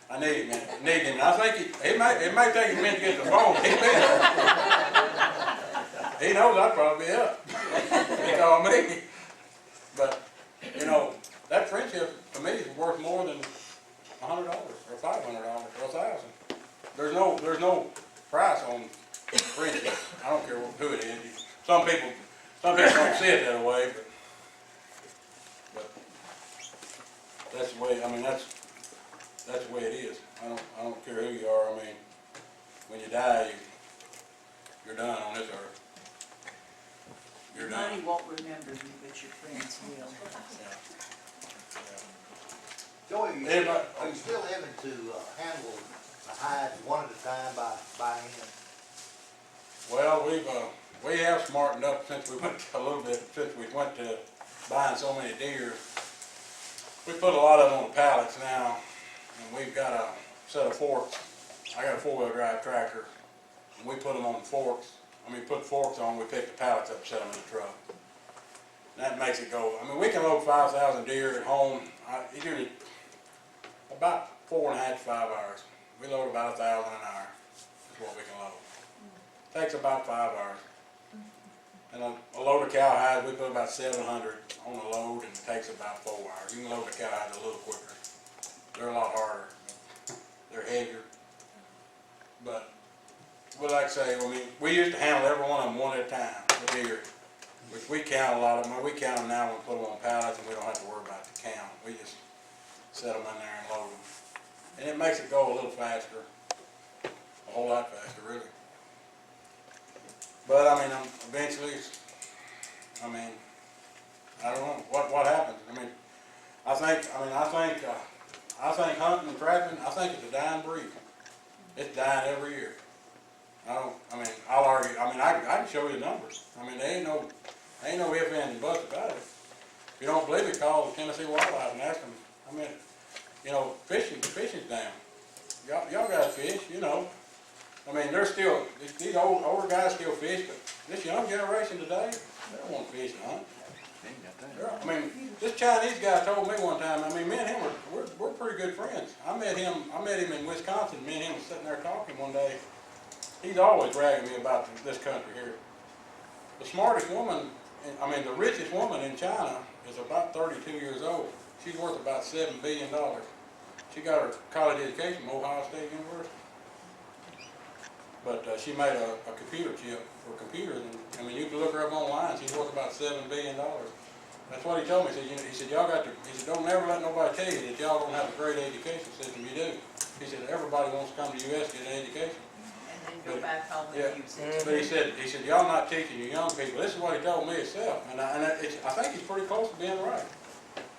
I need him. And I think it may take him a minute to get the phone. He'll be there. He knows I'd probably be up. He called me. But, you know, that friendship to me is worth more than $100 or $500 or $1,000. There's no price on friendship. I don't care who it is. Some people don't see it that way, but that's the way. I mean, that's the way it is. I don't care who you are. I mean, when you die, you're done on this earth. You're done. Money won't remember you, but your friends will. Joey, are you still having to handle the hides one at a time by hand? Well, we have smartened up since we went to buying so many deer. We put a lot of them on pallets now, and we've got a set of forks. I got a 4-wheel drive tractor, and we put them on the forks. Put forks on, we pick the pallets up and set them in the truck. And that makes it go. I mean, we can load 5,000 deer at home. It's usually about 4.5 to 5 hours. We load about 1,000 an hour. That's what we can load. Takes about 5 hours. And a load of cowhides, we put about 700 on a load, and it takes about 4 hours. You can load the cowhides a little quicker. They're a lot harder. They're heavier. But, like I say, I mean, we used to handle every one of them one at a time, the deer. Which we count a lot of them. We count them now and put them on pallets, and we don't have to worry about the count. We just set them in there and load them. And it makes it go a little faster. A whole lot faster, really. But, I mean, eventually, I mean, I don't know, what happens? I mean, I think hunting and trapping, I think it's a dying breed. It's dying every year. I'll argue, I can show you the numbers. I mean, there ain't no ifs, ands, and buts about it. If you don't believe it, call the Tennessee Wildlife and ask them. I mean, you know, fishing's down. Y'all got fish, you know. I mean, they're still, these older guys still fish, but this young generation today, they don't want to fish and hunt. I mean, this Chinese guy told me one time, I mean, me and him we're pretty good friends. I met him in Wisconsin. Me and him was sitting there talking one day. He's always bragging me about this country here. The smartest woman, the richest woman in China is about 32 years old. She's worth about $7 billion. She got her college education from Ohio State University. But she made a computer chip for computers, and I mean, you can look her up online. She's worth about $7 billion. That's what he told me. He said, y'all got to. He said, don't never let nobody tell you that y'all don't have a great education system. You do. He said, everybody wants to come to the U.S. to get an education. And then go back home and use it. But he said, y'all not teaching your young people. This is what he told me himself, and I think he's pretty close to being right.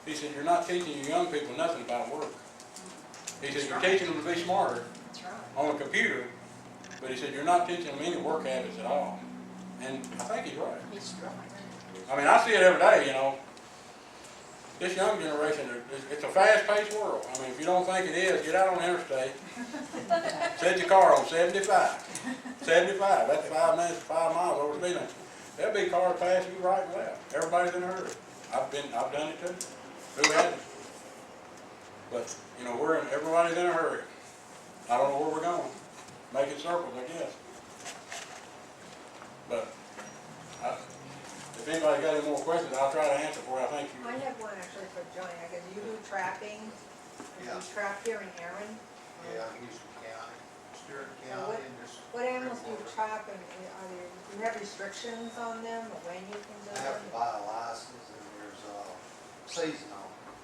He said, you're not teaching your young people nothing about work. He said, you're teaching them to be smarter on a computer. But he said, you're not teaching them any work habits at all. And I think he's right. He's right. I mean, I see it every day, you know. This young generation, it's a fast-paced world. I mean, if you don't think it is, get out on the interstate. Set your car on 75. 75, that's 5 minutes, 5 miles over speed limit. There'll be cars passing you right and left. Everybody's in a hurry. I've done it too. Who hasn't? But, you know, everybody's in a hurry. I don't know where we're going. Making circles, I guess. But if anybody got any more questions, I'll try to answer for you. I think you. I have one actually for Johnny. I guess you do trapping. Yeah. You trap here in Erin. Yeah, Houston County, Stewart Now, County, and just. What animals do you trap, and do you have restrictions on them, or when you can do I have to them? buy a license, and there's a season on it,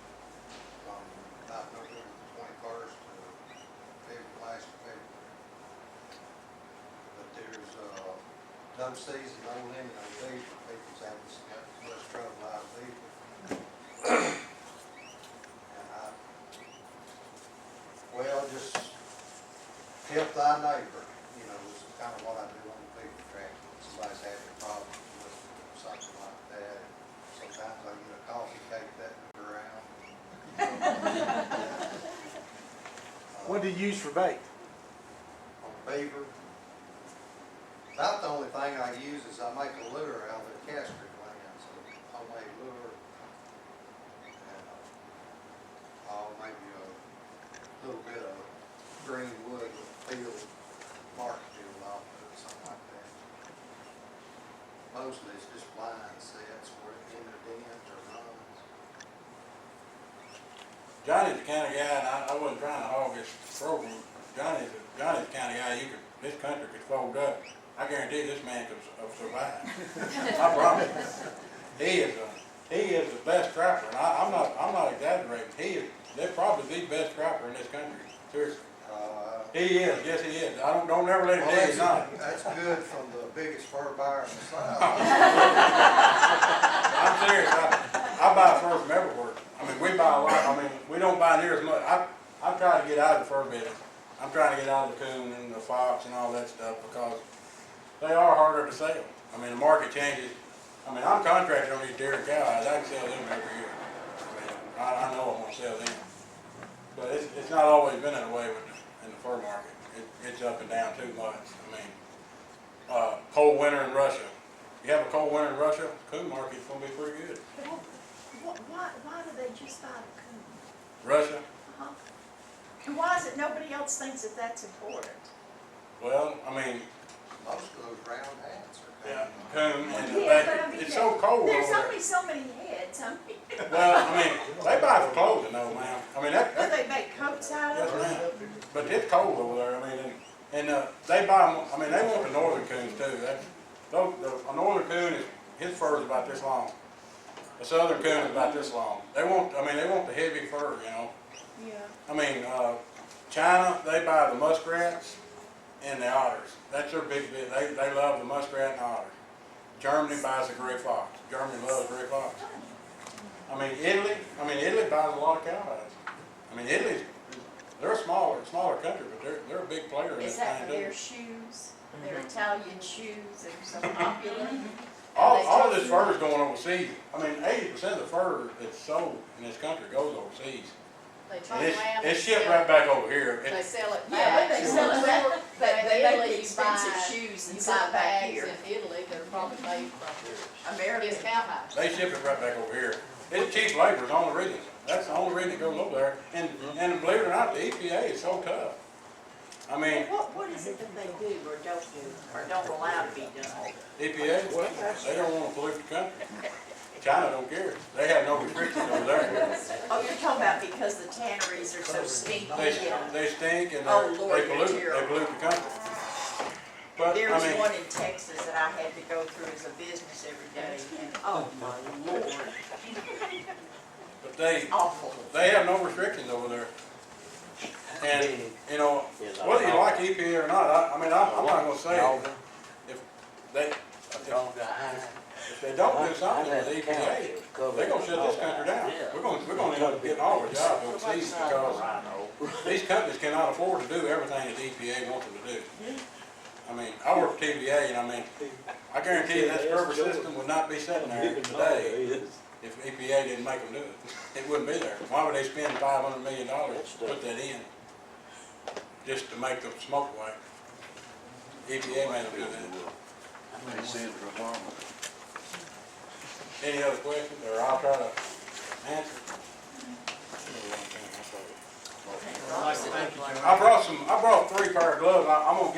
from about November 21st to last February. But there's no season, no limit on vehicle. People's having got too much trouble out of vehicle. And just help thy neighbor, you know, is kind of what I do on the vehicle track. Somebody's having a problem with something like that. Sometimes I get a coffee cake that around. What do you use for bait? On beaver. About the only thing I use is I make a lure out of the castor glands, a homemade lure. And maybe a little bit of green wood with field mark field off of it, something like that. Mostly it's just blind sets where it either dens or runs. Johnny's the kind of guy, and I wasn't trying to hog this program. Johnny's the kind of guy this country could fold up. I guarantee this man could survive. I promise you. He is the best trapper, and I'm not exaggerating. They're probably the best trapper in this country. Seriously. He is, yes he is. Don't ever let him tell you not. That's good from the biggest fur buyer in the South. I'm serious. I buy fur from everywhere. I mean, we buy a lot. We don't buy near as much. I'm trying to get out of the fur business. I'm trying to get out of the coon and the fox and all that stuff because they are harder to sell. The market changes. I'm contracted on these deer and cowhides. I can sell them every year. I know I'm going to sell them. But it's not always been that way in the fur market. It's up and down too much. Cold winter in Russia. You have a cold winter in Russia, the coon market's going to be pretty good. But why do they just buy the coon? Russia? Uh-huh. And why is it nobody else thinks that that's important? Well, Most of those round hats are yeah, coon. coon and Yeah, it's so cold over There's there. only so many heads, I mean, Well, I mean, they buy for clothing though, ma'am. I mean, do they make coats out yes, of it? ma'am. But it's cold over there, I mean, they buy, I mean, they want the northern coons too. A northern coon his fur is about this long. A southern coon is about this long. They want the heavy fur, you know. Yeah. I mean, China, they buy the muskrats and the otters. That's their big bit. They love the muskrat and otter. Germany buys the gray fox. Germany loves gray fox. I mean, Italy buys a lot of cowhides. I mean, they're a smaller country, but they're a big player in Is this that thing their too. shoes, their Italian shoes that are so popular? All of this fur is going overseas. I mean, 80% of the fur that's sold in this country goes overseas. They And turn around and it's shipped sell right back over here. They sell it Yeah, back. they sell it back, but In they Italy, make the you expensive buy- shoes and You sell buy it back bags here. in Italy, they're probably made from American. his cowhide. They ship it right back over here. It's cheap labor, is the only reason. That's the only reason it goes over there. And believe it or not, the EPA is so tough. I mean, What is it that they do or don't do, or don't allow to be done? EPA, they don't want to pollute the country. China don't care. They have no restrictions over there. Oh, you're talking about because the tanneries are so stinky and They stink and Oh, Lord, they they're pollute terrible. the country. But, there was I mean, one in Texas that I had to go through as a business every day and oh my Lord, but they awful. have no restrictions over there. And, you know, whether you like EPA or not, I'm not gonna say if they don't do something with the EPA, they're gonna shut this country down. We're gonna end up getting all our jobs overseas because these companies cannot afford to do everything that the EPA wants them to do. I mean, I work for TVA and I guarantee you that scrubber system would not be sitting there today if EPA didn't make them do it. It wouldn't be there. Why would they spend $500 million to put that in? Just to make the smoke white. EPA made them do that. Any other questions, or I'll try to answer. I brought 3 pair of gloves. I'll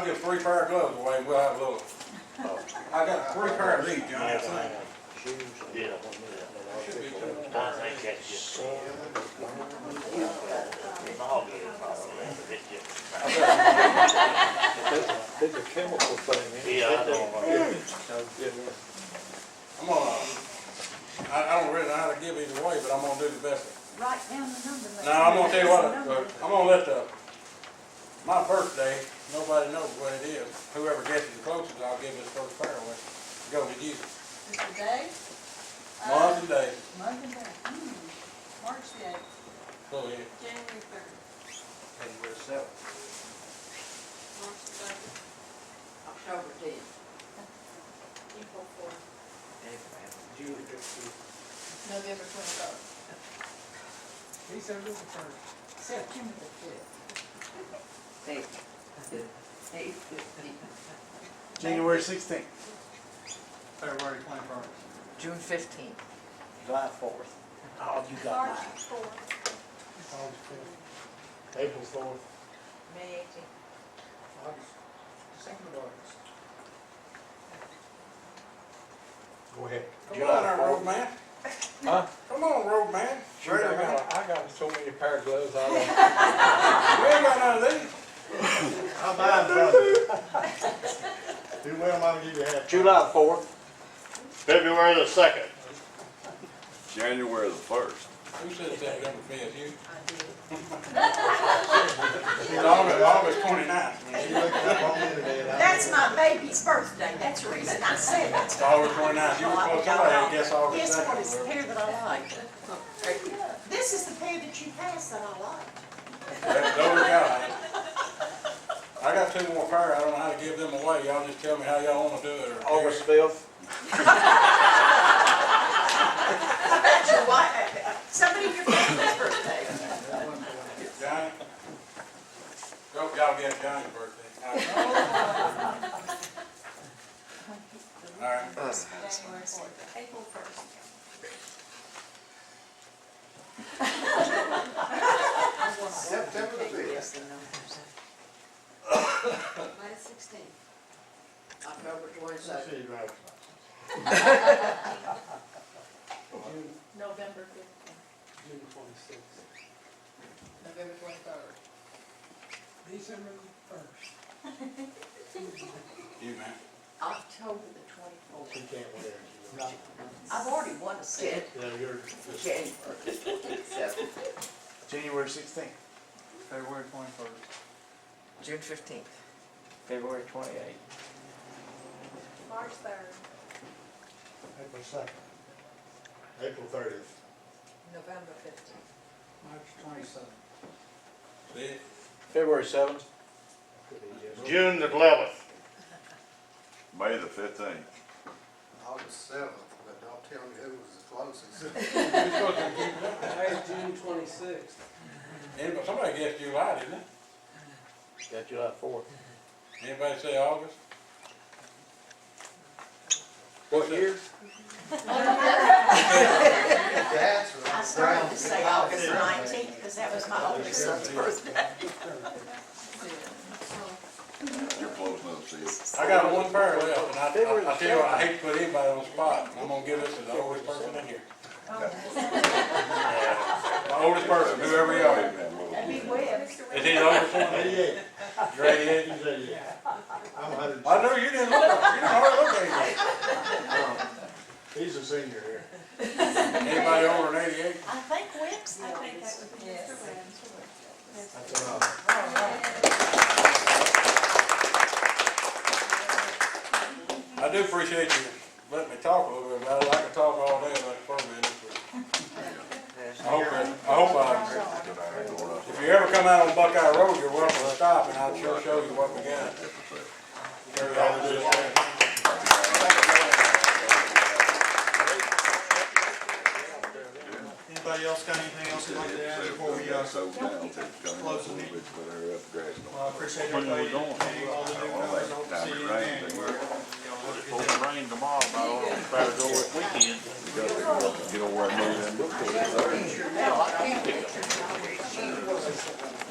give 3 pair of gloves away and we'll have a little. I got 3 pair of these, Johnny. It's a chemical thing. Yeah, I know. I don't really know how to give either way, but I'm gonna do the best. Write down the number. Now, I'm gonna tell you what, I'm gonna let my birthday, nobody knows what it is. Whoever gets it the closest, I'll give this first pair away. Go to you. Mr. Day? Month and day. Month and day. March the 8th, Go ahead. January 3rd, January 7th. March the 2nd, October 10th. April 4th. November 23rd. December the 1st. September the 5th. January 16th. February 21st. June 15th. July 4th. Oh, you got March mine. 4th. August 5th. April 4th. May 18th. August, 2nd of August. Go ahead. Come on there, road man. Huh? Come on, road man. Ready to go. I got so many pair of gloves, I don't. You ain't got none of these. I'll buy them from you. Do well, I'll give you half. July 4th. February the 2nd. January the 1st. Who said September 5th? You? I did. August 29th. You look it up on the internet. That's my baby's birthday, that's the reason I said it. It's August 29th. You were close to I guess August 2nd. Guess what, it's the pair that I like. This is the pair that you passed that I like. Those are cowhide. I got 2 more pair. I don't know how to give them away. Y'all just tell me how y'all wanna do it. Or August 5th. I bet your wife, somebody in your family's birthday. Johnny? Go, y'all get Johnny's birthday. All right. January 4th, April 1st. September the 5th. Yes, the numbers. May 16th. October 22nd. June, November 15th. June 26th. November 23rd. December 1st. You, man. October the 24th. She can't wear it. No. I've already won a set. Yeah, you're. January 16th. February 21st. June 15th. February 28th. March 3rd, April 2nd. April 30th. November 15th. March 27th. See it? February 7th. June the 11th. May the 15th. August 7th, but don't tell me who was the closest. Today's June 26th. Anybody, somebody guessed July, didn't they? Got July 4th. Anybody say August? What year? That's I right. started to say August 19th because that was my oldest son's birthday. You're close enough, see it. I got one pair left, and I tell you what, I hate to put anybody on the spot. I'm gonna give this to the oldest person in here. The oldest person, whoever you are. That'd be Webb. Is he the oldest one? 88. You're 88? He's 88. I'm 100. I know you didn't hardly look 88. He's a senior here. Anybody older than 88? I think Webb's the I think that oldest. would be Yes. Mr. Williams. That's enough. I do appreciate you letting me talk a little bit about it. I can talk all day about the program. If you ever come out on Buckeye Road, you're welcome to stop, and I'll sure show you what we got. Sure, y'all will do the same. Anybody else got anything else you'd like to add before we, close the meeting? Well, I appreciate everybody, all the newcomers, I hope to see you in January. Y'all have a good day. Rain tomorrow, but I don't try to go this weekend. Get over where I know them.